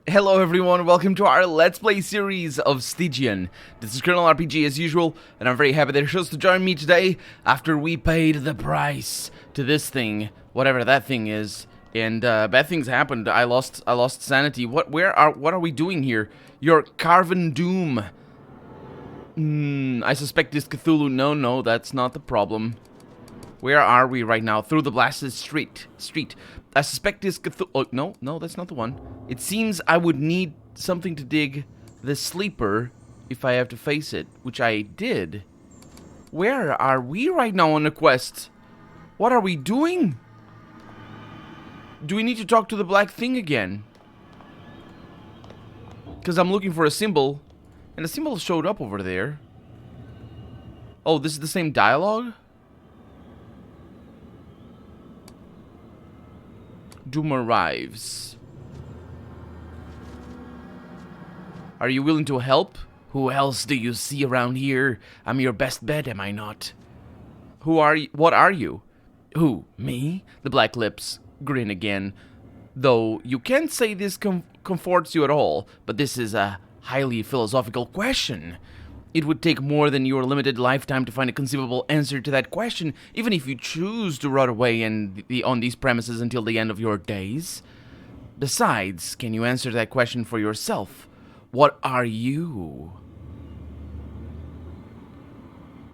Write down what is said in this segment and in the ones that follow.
Hello everyone, welcome to our Let's Play series of Stygian. This is Colonel RPG as usual, and I'm very happy that you're chose to join me today after we paid the price to this thing, whatever that thing is. And bad things happened. I lost sanity. What are we doing here? You're Carven Doom. I suspect this Cthulhu. No, that's not the problem. Where are we right now? Through the blasted street. I suspect this Cthulhu... Oh, no, that's not the one. It seems I would need something to dig the sleeper if I have to face it, which I did. Where are we right now on the quest? What are we doing? Do we need to talk to the black thing again? Because I'm looking for a symbol, and the symbol showed up over there. Oh, this is the same dialogue? Doom arrives. Are you willing to help? Who else do you see around here? I'm your best bet, am I not? Who are you? What are you? Who? Me? The black lips grin again. Though you can't say this comforts you at all, but this is a highly philosophical question. It would take more than your limited lifetime to find a conceivable answer to that question, even if you choose to rot away on these premises until the end of your days. Besides, can you answer that question for yourself? What are you?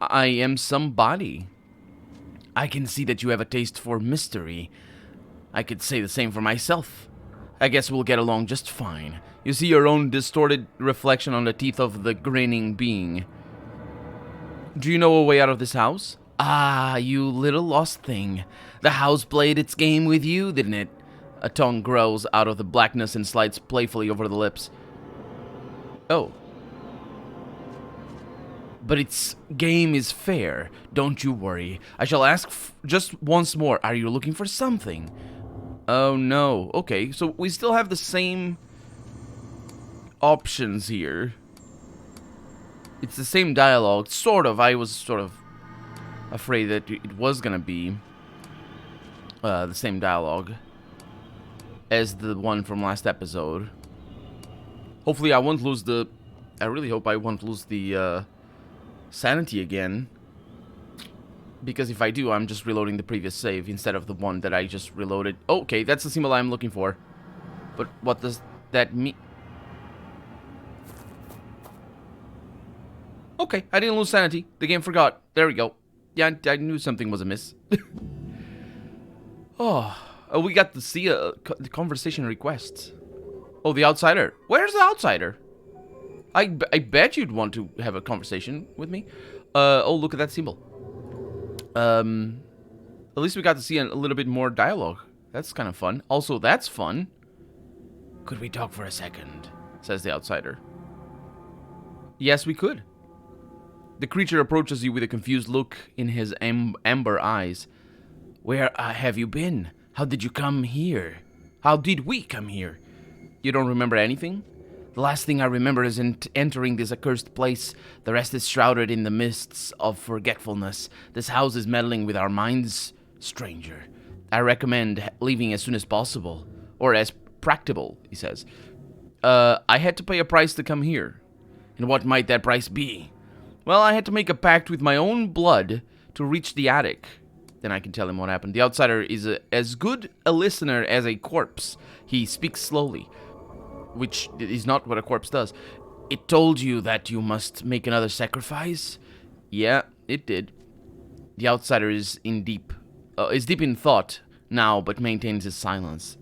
I am somebody. I can see that you have a taste for mystery. I could say the same for myself. I guess we'll get along just fine. You see your own distorted reflection on the teeth of the grinning being. Do you know a way out of this house? Ah, you little lost thing. The house played its game with you, didn't it? A tongue grows out of the blackness and slides playfully over the lips. Oh. But its game is fair. Don't you worry. I shall ask just once more. Are you looking for something? Oh, no. Okay, so we still have the same options here. It's the same dialogue, sort of. I was sort of afraid that it was gonna be the same dialogue as the one from last episode. Hopefully I won't lose the... I really hope I won't lose the sanity again. Because if I do, I'm just reloading the previous save instead of the one that I just reloaded. Oh, okay, that's the symbol I'm looking for. But what does that mean? Okay, I didn't lose sanity. The game forgot. There we go. Yeah, I knew something was amiss. Oh, we got to see the conversation requests. Oh, the outsider. Where's the outsider? I bet you'd want to have a conversation with me. Oh, look at that symbol. At least we got to see a little bit more dialogue. That's kind of fun. Also, that's fun. Could we talk for a second? Says the outsider. Yes, we could. The creature approaches you with a confused look in his amber eyes. Where have you been? How did you come here? How did we come here? You don't remember anything? The last thing I remember is entering this accursed place. The rest is shrouded in the mists of forgetfulness. This house is meddling with our minds. Stranger, I recommend leaving as soon as possible. Or as practicable, he says. I had to pay a price to come here. And what might that price be? Well, I had to make a pact with my own blood to reach the attic. Then I can tell him what happened. The outsider is as good a listener as a corpse. He speaks slowly, which is not what a corpse does. It told you that you must make another sacrifice? Yeah, it did. The outsider is deep in thought now, but maintains his silence.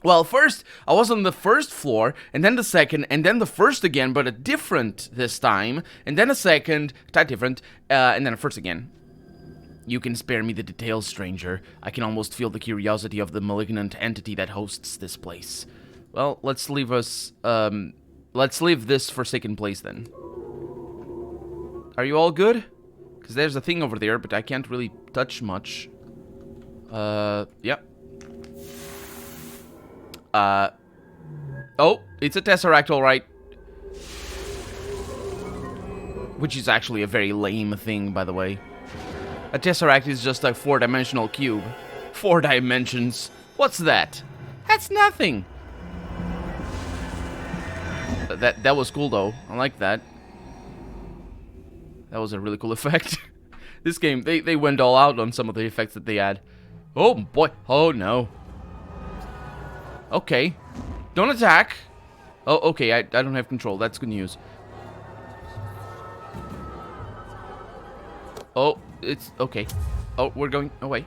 Well, first, I was on the first floor, and then the second, and then the first again, but a different this time, and then a second, different, and then a first again. You can spare me the details, stranger. I can almost feel the curiosity of the malignant entity that hosts this place. Well, let's leave this forsaken place then. Are you all good? Because there's a thing over there, but I can't really touch much. Yep. Oh, it's a tesseract, alright. Which is actually a very lame thing, by the way. A tesseract is just a 4-dimensional cube. 4 dimensions. What's that? That's nothing. That was cool though. I like that. That was a really cool effect. This game, they went all out on some of the effects that they had. Oh boy. Oh no. Okay. Don't attack. Oh, okay. I don't have control. That's good news. Oh, it's okay. Oh, we're going away.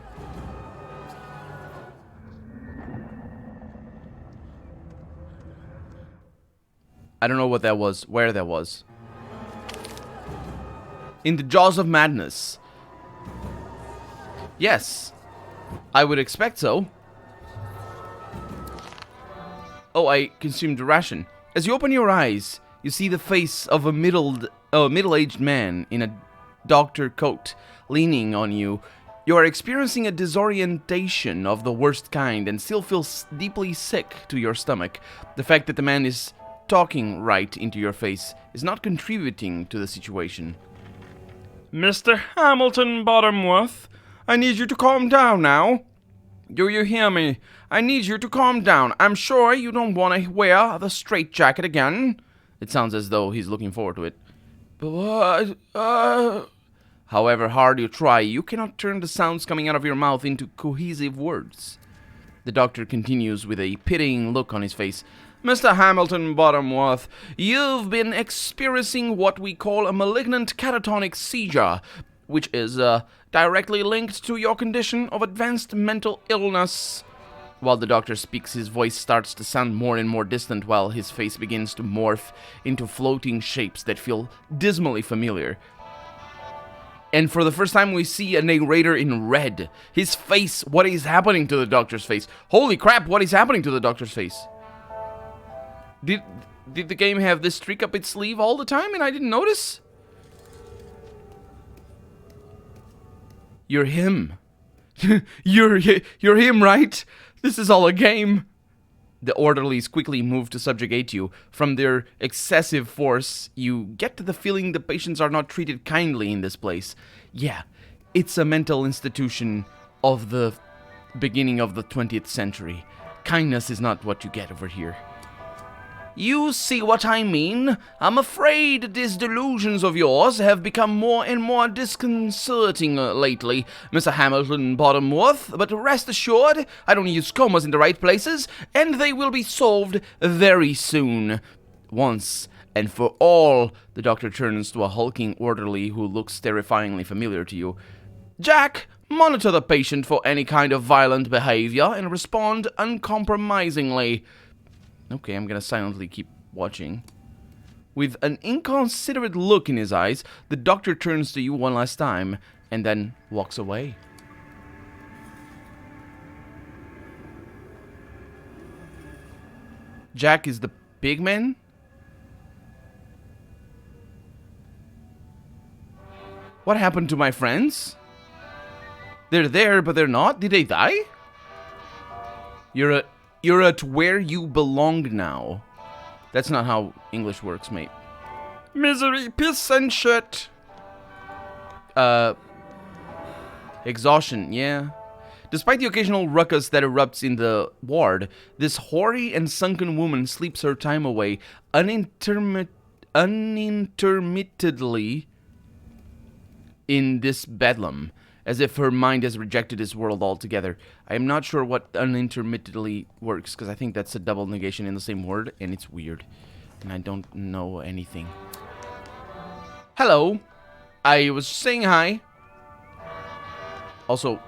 I don't know what that was, where that was. In the jaws of madness. Yes. I would expect so. Oh, I consumed a ration. As you open your eyes, you see the face of a middle-aged man in a doctor coat leaning on you. You are experiencing a disorientation of the worst kind and still feel deeply sick to your stomach. The fact that the man is talking right into your face is not contributing to the situation. Mr. Hamilton Bottomworth, I need you to calm down now. Do you hear me? I need you to calm down. I'm sure you don't want to wear the straitjacket again. It sounds as though he's looking forward to it. But however hard you try, you cannot turn the sounds coming out of your mouth into cohesive words. The doctor continues with a pitying look on his face. Mr. Hamilton Bottomworth, you've been experiencing what we call a malignant catatonic seizure, which is directly linked to your condition of advanced mental illness. While the doctor speaks, his voice starts to sound more and more distant while his face begins to morph into floating shapes that feel dismally familiar. And for the first time, we see a narrator in red. His face, what is happening to the doctor's face? Holy crap, what is happening to the doctor's face? Did the game have this trick up its sleeve all the time and I didn't notice? You're him. You're him, right? This is all a game. The orderlies quickly move to subjugate you. From their excessive force, you get to the feeling the patients are not treated kindly in this place. Yeah, it's a mental institution of the beginning of the 20th century. Kindness is not what you get over here. You see what I mean? I'm afraid these delusions of yours have become more and more disconcerting lately, Mr. Hamilton Bottomworth, but rest assured, I don't use comas in the right places, and they will be solved very soon. Once and for all, the doctor turns to a hulking orderly who looks terrifyingly familiar to you. Jack, monitor the patient for any kind of violent behavior and respond uncompromisingly. Okay, I'm gonna silently keep watching. With an inconsiderate look in his eyes, the doctor turns to you one last time, and then walks away. Jack is the big man? What happened to my friends? They're there, but they're not? Did they die? You're at where you belong now. That's not how English works, mate. Misery, piss, and shit. Exhaustion, yeah. Despite the occasional ruckus that erupts in the ward, this hoary and sunken woman sleeps her time away unintermittedly in this bedlam, as if her mind has rejected this world altogether. I am not sure what unintermittently works, because I think that's a double negation in the same word, and it's weird. And I don't know anything. Hello. I was saying hi. Also,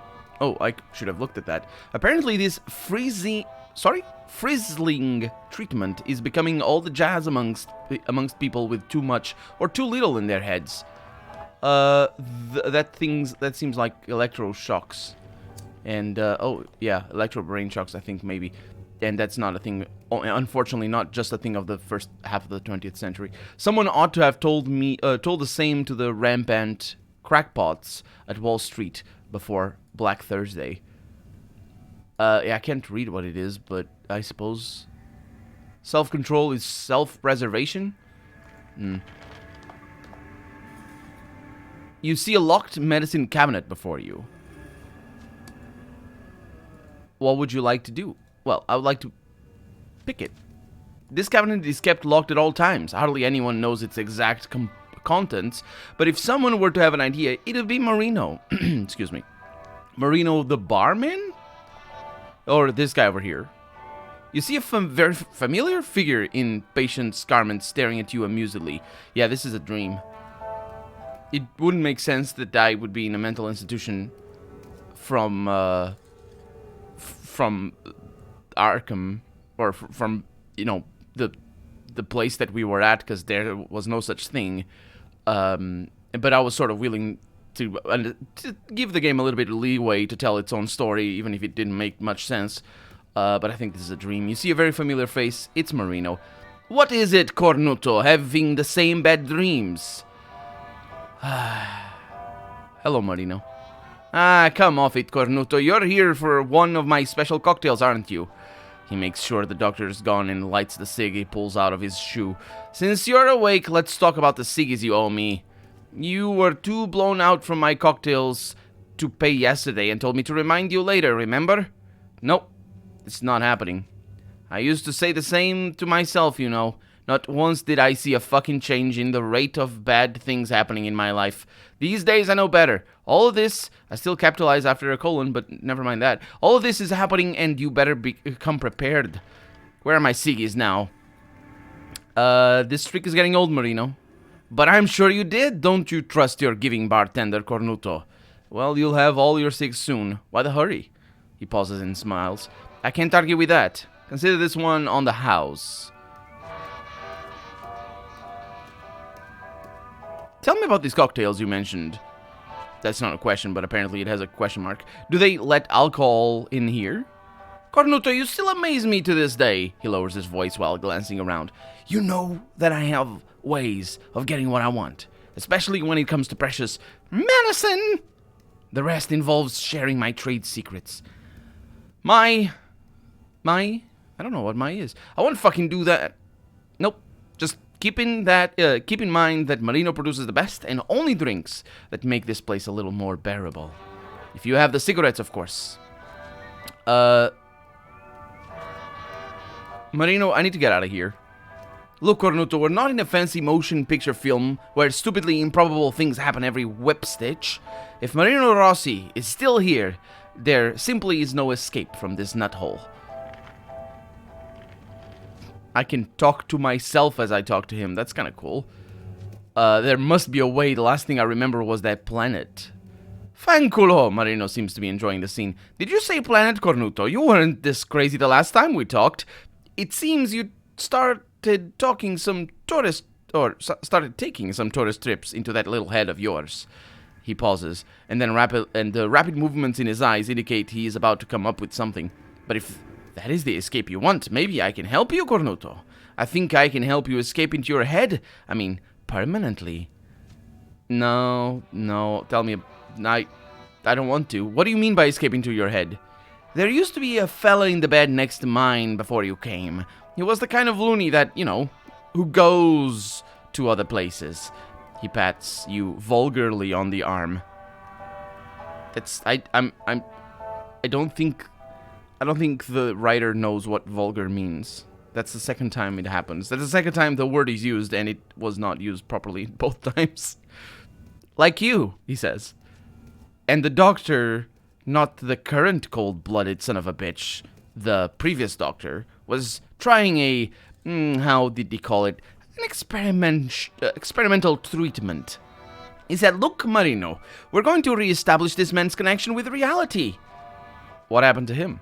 oh, I should have looked at that. Apparently this frizzling treatment is becoming all the jazz amongst people with too much or too little in their heads. That seems like electroshocks, and oh yeah, electro-brain shocks, I think, maybe, and that's not a thing. Unfortunately, not just a thing of the first half of the 20th century. Someone ought to have told the same to the rampant crackpots at Wall Street before Black Thursday. Yeah, I can't read what it is, but I suppose self-control is self-preservation. You see a locked medicine cabinet before you. What would you like to do? Well, I would like to pick it. This cabinet is kept locked at all times. Hardly anyone knows its exact contents, but if someone were to have an idea, it would be Marino. Excuse me. Marino the barman? Or this guy over here. You see a very familiar figure in patient's garments staring at you amusedly. Yeah, this is a dream. It wouldn't make sense that I would be in a mental institution from Arkham, or from, you know, the place that we were at, because there was no such thing. But I was sort of willing to give the game a little bit of leeway to tell its own story, even if it didn't make much sense. But I think this is a dream. You see a very familiar face. It's Marino. What is it, Cornuto? Having the same bad dreams? Hello, Marino. Ah, come off it, Cornuto. You're here for one of my special cocktails, aren't you? He makes sure the doctor's gone and lights the cig he pulls out of his shoe. Since you're awake, let's talk about the ciggies you owe me. You were too blown out from my cocktails to pay yesterday and told me to remind you later, remember? Nope, it's not happening. I used to say the same to myself, you know. Not once did I see a fucking change in the rate of bad things happening in my life. These days I know better. All of this, I still capitalize after a colon, but never mind that. All of this is happening and you better become prepared. Where are my ciggies now? This trick is getting old, Marino. But I'm sure you did. Don't you trust your giving bartender, Cornuto? Well, you'll have all your cigs soon. Why the hurry? He pauses and smiles. I can't argue with that. Consider this one on the house. Tell me about these cocktails you mentioned. That's not a question, but apparently it has a question mark. Do they let alcohol in here? Cornuto, you still amaze me to this day. He lowers his voice while glancing around. You know that I have ways of getting what I want, especially when it comes to precious medicine. The rest involves sharing my trade secrets. I don't know what my is. I won't fucking do that. Nope. Just keep in mind that Marino produces the best and only drinks that make this place a little more bearable. If you have the cigarettes, of course. Marino, I need to get out of here. Look, Cornuto, we're not in a fancy motion picture film where stupidly improbable things happen every whip stitch. If Marino Rossi is still here, there simply is no escape from this nuthole. I can talk to myself as I talk to him. That's kind of cool. There must be a way. The last thing I remember was that planet. Fanculo! Marino seems to be enjoying the scene. Did you say planet, Cornuto? You weren't this crazy the last time we talked. It seems you started taking some tourist trips into that little head of yours. He pauses, and then the rapid movements in his eyes indicate he is about to come up with something. But if that is the escape you want, maybe I can help you, Cornuto. I think I can help you escape into your head. I mean, permanently. No, tell me. I don't want to. What do you mean by escape into your head? There used to be a fella in the bed next to mine before you came. He was the kind of loony that, you know, who goes to other places. He pats you vulgarly on the arm. I don't think the writer knows what vulgar means. That's the second time it happens. That's the second time the word is used and it was not used properly both times. Like you, he says. And the doctor, not the current cold-blooded son of a bitch, the previous doctor, was trying a, how did he call it? An experimental treatment. He said, look, Marino, we're going to reestablish this man's connection with reality. What happened to him?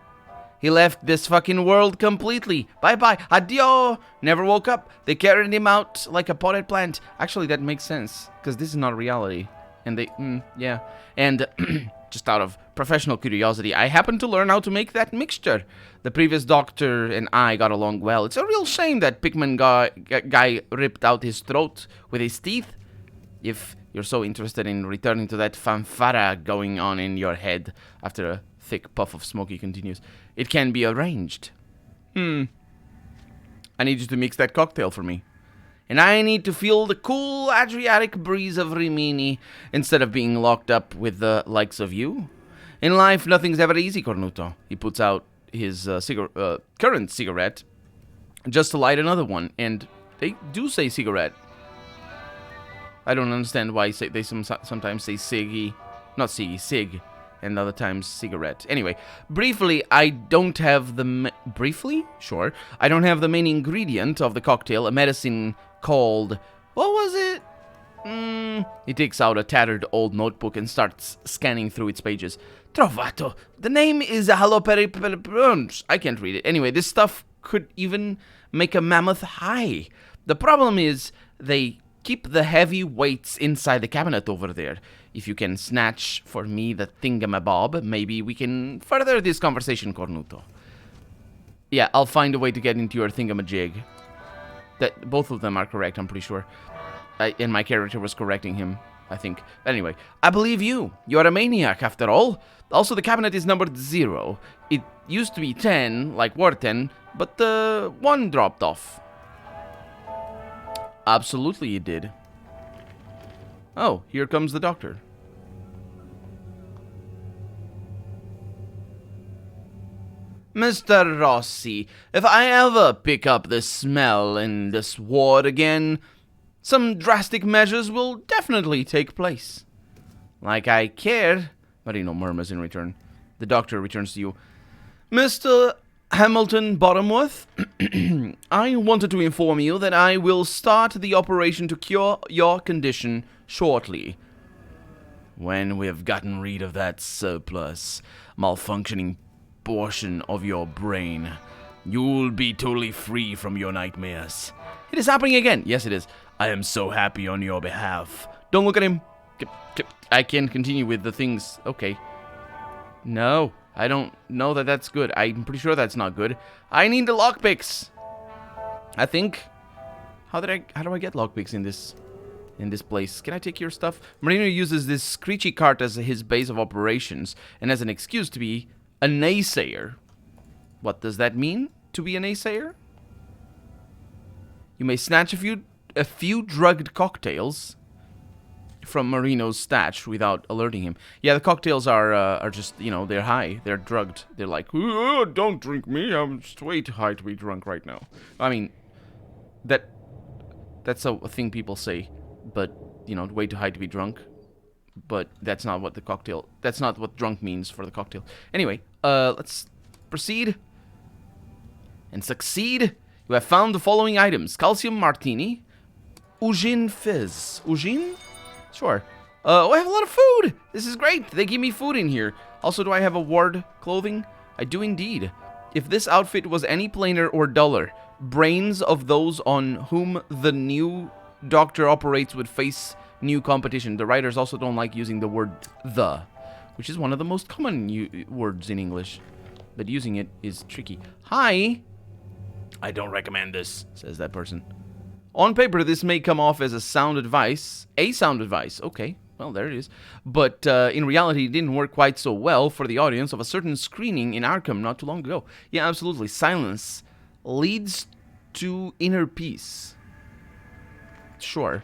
He left this fucking world completely. Bye-bye. Adio. Never woke up. They carried him out like a potted plant. Actually, that makes sense, because this is not reality. And they, yeah. And just out of professional curiosity, I happened to learn how to make that mixture. The previous doctor and I got along well. It's a real shame that Pikmin guy ripped out his throat with his teeth. If you're so interested in returning to that fanfara going on in your head, after a thick puff of smoke, he continues, it can be arranged. I need you to mix that cocktail for me. And I need to feel the cool Adriatic breeze of Rimini instead of being locked up with the likes of you. In life, nothing's ever easy, Cornuto. He puts out his current cigarette just to light another one, and they do say cigarette. I don't understand why they sometimes say ciggy, not ciggy, cig, and other times cigarette. Anyway, briefly, I don't have the briefly, sure, I don't have the main ingredient of the cocktail, a medicine called, what was it? He takes out a tattered old notebook and starts scanning through its pages. Trovato. The name is Jaloperipunch. I can't read it. Anyway, this stuff could even make a mammoth high. The problem is they keep the heavy weights inside the cabinet over there. If you can snatch for me the thingamabob, maybe we can further this conversation, Cornuto. Yeah, I'll find a way to get into your thingamajig. That both of them are correct, I'm pretty sure. And my character was correcting him, I think. Anyway, I believe you. You're a maniac, after all. Also, the cabinet is numbered 0. It used to be 10, like War 10, but the 1 dropped off. Absolutely it did. Oh, here comes the doctor. Mr. Rossi, if I ever pick up this smell in this ward again, some drastic measures will definitely take place. Like I care, Marino murmurs in return. The doctor returns to you. Mr. Hamilton Bottomworth, I wanted to inform you that I will start the operation to cure your condition shortly. When we have gotten rid of that surplus, malfunctioning portion of your brain, you'll be totally free from your nightmares. It is happening again. Yes, it is. I am so happy on your behalf. Don't look at him. I can continue with the things. Okay. No, I don't know that that's good. I'm pretty sure that's not good. I need the lockpicks. I think. How do I get lockpicks in this place? Can I take your stuff? Marino uses this screechy cart as his base of operations and as an excuse to be a naysayer. What does that mean? To be a naysayer? You may snatch a few drugged cocktails from Marino's stash without alerting him. Yeah, the cocktails are just, you know, they're high. They're drugged. They're like, oh, don't drink me. I'm just way too high to be drunk right now. I mean, that's a thing people say, but, you know, way too high to be drunk. But that's not what that's not what drunk means for the cocktail. Anyway, let's proceed and succeed. You have found the following items. Calcium martini, Ugin fizz. Ugin? Sure. I have a lot of food. This is great. They give me food in here. Also, do I have a ward clothing? I do indeed. If this outfit was any plainer or duller, brains of those on whom the new doctor operates would face new competition. The writers also don't like using the word the, which is one of the most common words in English. But using it is tricky. Hi. I don't recommend this, says that person. On paper, this may come off as a sound advice. Okay, well, there it is. But in reality, it didn't work quite so well for the audience of a certain screening in Arkham not too long ago. Yeah, absolutely. Silence leads to inner peace. Sure.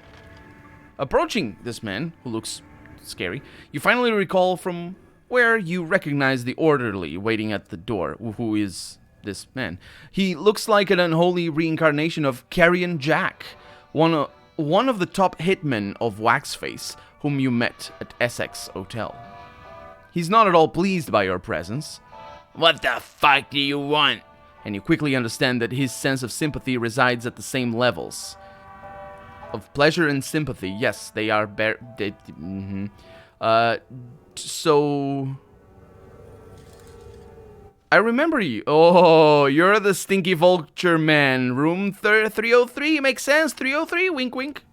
Approaching this man, who looks scary, you finally recall from where you recognize the orderly waiting at the door, who is this man. He looks like an unholy reincarnation of Carrion Jack, one of the top hitmen of Waxface, whom you met at Essex Hotel. He's not at all pleased by your presence. What the fuck do you want? And you quickly understand that his sense of sympathy resides at the same levels. Of pleasure and sympathy, yes, they are so I remember you. Oh, you're the stinky vulture man. Room 303. Makes sense. 303. Wink, wink.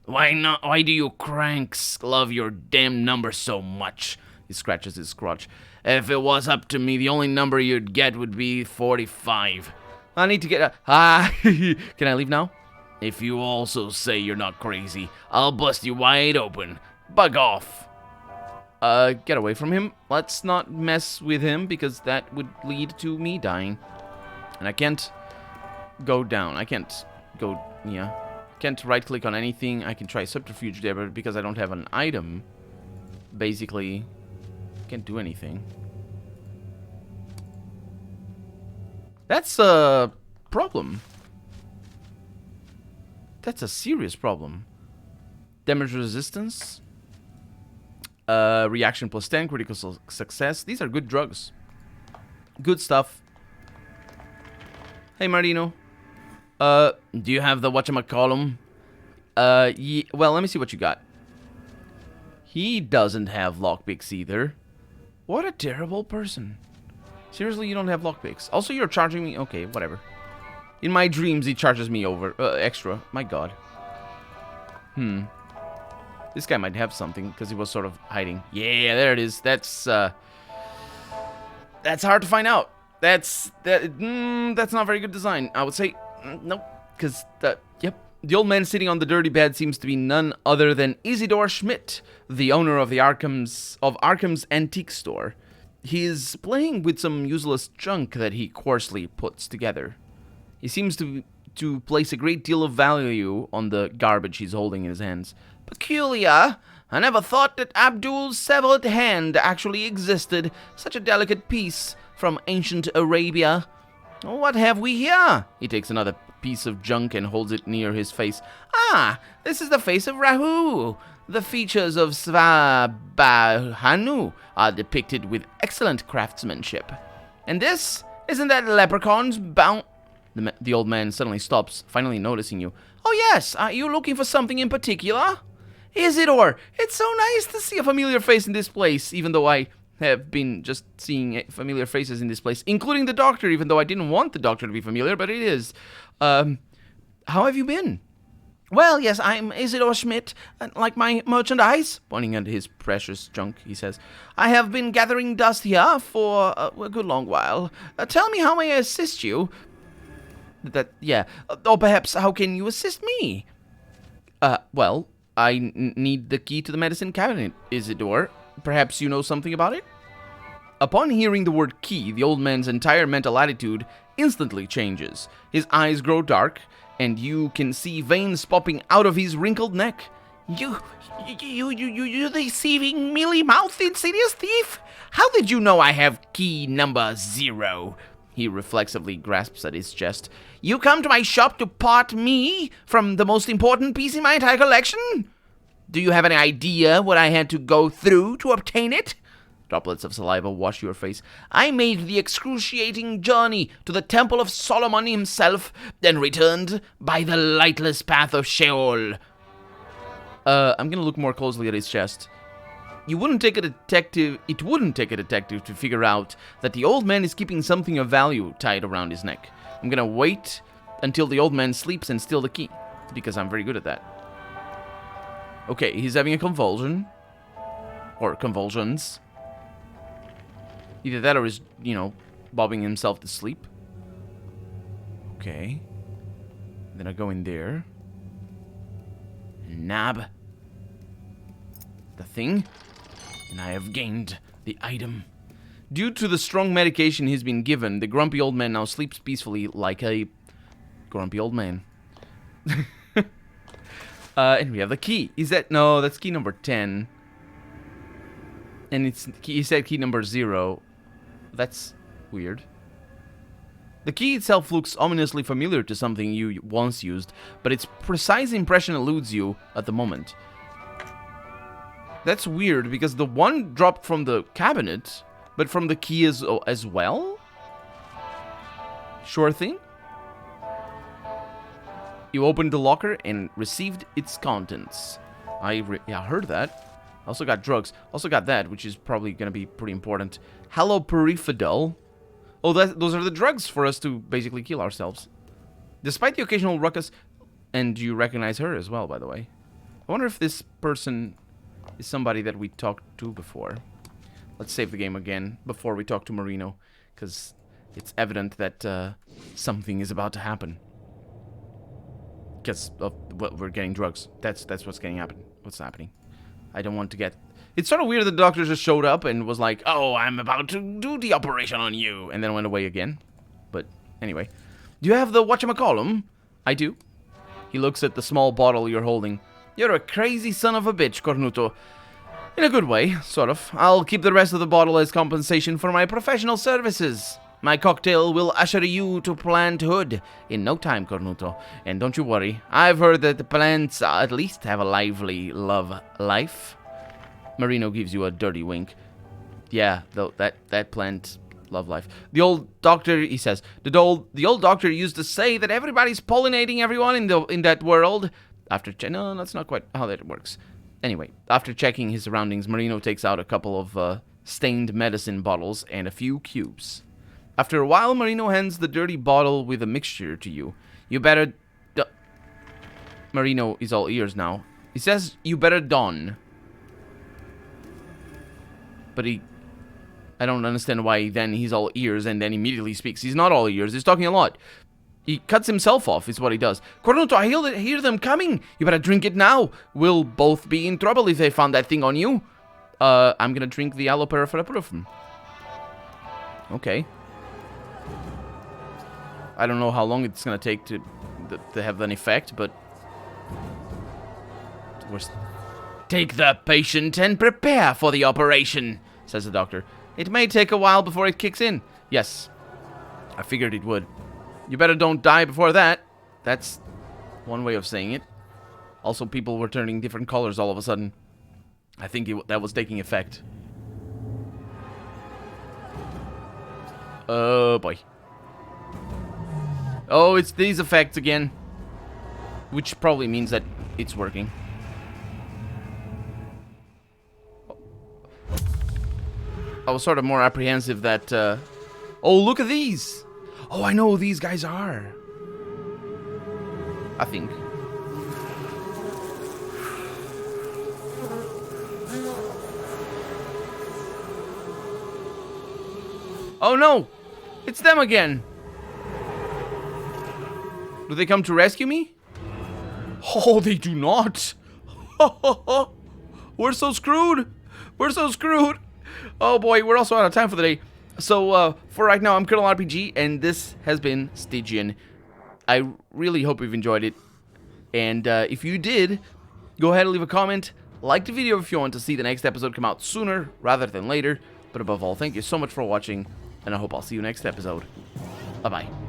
Why not? Why do you cranks love your damn number so much? He scratches his crotch. If it was up to me, the only number you'd get would be 45. I need to get Can I leave now? If you also say you're not crazy, I'll bust you wide open. Bug off. Get away from him. Let's not mess with him, because that would lead to me dying. And I can't go down. I can't go, yeah. Can't right-click on anything. I can try subterfuge there, but because I don't have an item, basically, can't do anything. That's a problem. That's a serious problem. Damage resistance. Reaction plus 10, critical success. These are good drugs. Good stuff. Hey, Marino. Do you have the whatchamacallum? Well, let me see what you got. He doesn't have lockpicks either. What a terrible person. Seriously, you don't have lockpicks. Also, you're charging me. Okay, whatever. In my dreams, he charges me over extra. My God. This guy might have something because he was sort of hiding. Yeah, there it is. That's hard to find out. That's not very good design, I would say. Nope. Because yep. The old man sitting on the dirty bed seems to be none other than Isidore Schmidt, the owner of the Arkham's antique store. He's playing with some useless junk that he coarsely puts together. He seems to place a great deal of value on the garbage he's holding in his hands. Peculiar. I never thought that Abdul's severed hand actually existed. Such a delicate piece from ancient Arabia. What have we here? He takes another piece of junk and holds it near his face. Ah, this is the face of Rahu. The features of Svabahanu are depicted with excellent craftsmanship. And this? Isn't that leprechaun's The old man suddenly stops, finally noticing you. Oh yes, are you looking for something in particular? Isidore, it's so nice to see a familiar face in this place, even though I have been just seeing familiar faces in this place, including the doctor, even though I didn't want the doctor to be familiar, but it is. How have you been? Well, yes, I'm Isidore Schmidt, like my merchandise, pointing at his precious junk, he says. I have been gathering dust here for a good long while. Tell me how may I assist you? Or perhaps how can you assist me? Well, I need the key to the medicine cabinet, Isidore. Perhaps you know something about it? Upon hearing the word key, the old man's entire mental attitude instantly changes. His eyes grow dark, and you can see veins popping out of his wrinkled neck. You deceiving, mealy-mouthed, insidious thief! How did you know I have key number 0? He reflexively grasps at his chest. You come to my shop to part me from the most important piece in my entire collection? Do you have any idea what I had to go through to obtain it? Droplets of saliva wash your face. I made the excruciating journey to the Temple of Solomon himself, then returned by the lightless path of Sheol. I'm gonna look more closely at his chest. It wouldn't take a detective to figure out that the old man is keeping something of value tied around his neck. I'm gonna wait until the old man sleeps and steal the key, because I'm very good at that. Okay, he's having a convulsion. Or convulsions. Either that or he's, bobbing himself to sleep. Okay. Then I go in there. Nab the thing. And I have gained the item. Due to the strong medication he's been given, the grumpy old man now sleeps peacefully like a grumpy old man. And we have the key. No, that's key number 10. And he said key number 0. That's weird. The key itself looks ominously familiar to something you once used, but its precise impression eludes you at the moment. That's weird, because the one dropped from the cabinet, but from the key as well? Sure thing. You opened the locker and received its contents. I heard that. Also got drugs. Also got that, which is probably going to be pretty important. Haloperidol. Oh, those are the drugs for us to basically kill ourselves. Despite the occasional ruckus, and you recognize her as well, by the way. I wonder if this person is somebody that we talked to before. Let's save the game again before we talk to Marino, because it's evident that something is about to happen. Because we're getting drugs. That's what's what's happening. I don't want to get... It's sort of weird that the doctor just showed up and was like, oh, I'm about to do the operation on you, and then went away again. But anyway. Do you have the whatchamacallum? I do. He looks at the small bottle you're holding. You're a crazy son of a bitch, Cornuto. In a good way, sort of. I'll keep the rest of the bottle as compensation for my professional services. My cocktail will usher you to planthood in no time, Cornuto. And don't you worry, I've heard that the plants at least have a lively love life. Marino gives you a dirty wink. Yeah, though that plant love life. The old doctor, he says, the old doctor used to say that everybody's pollinating everyone in that world. No, that's not quite how that works. Anyway, after checking his surroundings, Marino takes out a couple of stained medicine bottles and a few cubes. After a while, Marino hands the dirty bottle with a mixture to you. You better... Marino is all ears now. He says, you better don. But I don't understand why then he's all ears and then immediately speaks. He's not all ears. He's talking a lot. He cuts himself off, is what he does. Cornuto, I hear them coming. You better drink it now. We'll both be in trouble if they found that thing on you. I'm gonna drink the alloperiferaprofum. Okay. I don't know how long it's gonna take to have an effect, but... Take the patient and prepare for the operation, says the doctor. It may take a while before it kicks in. Yes, I figured it would. You better don't die before that. That's one way of saying it. Also, people were turning different colors all of a sudden. I think that was taking effect. Oh, boy. Oh, it's these effects again. Which probably means that it's working. I was sort of more apprehensive that... Oh, look at these! Oh, I know who these guys are. I think. Oh no! It's them again! Do they come to rescue me? Oh, they do not! We're so screwed! We're so screwed! Oh boy, we're also out of time for the day. So, for right now, I'm Colonel RPG, and this has been Stygian. I really hope you've enjoyed it. And if you did, go ahead and leave a comment. Like the video if you want to see the next episode come out sooner rather than later. But above all, thank you so much for watching, and I hope I'll see you next episode. Bye-bye.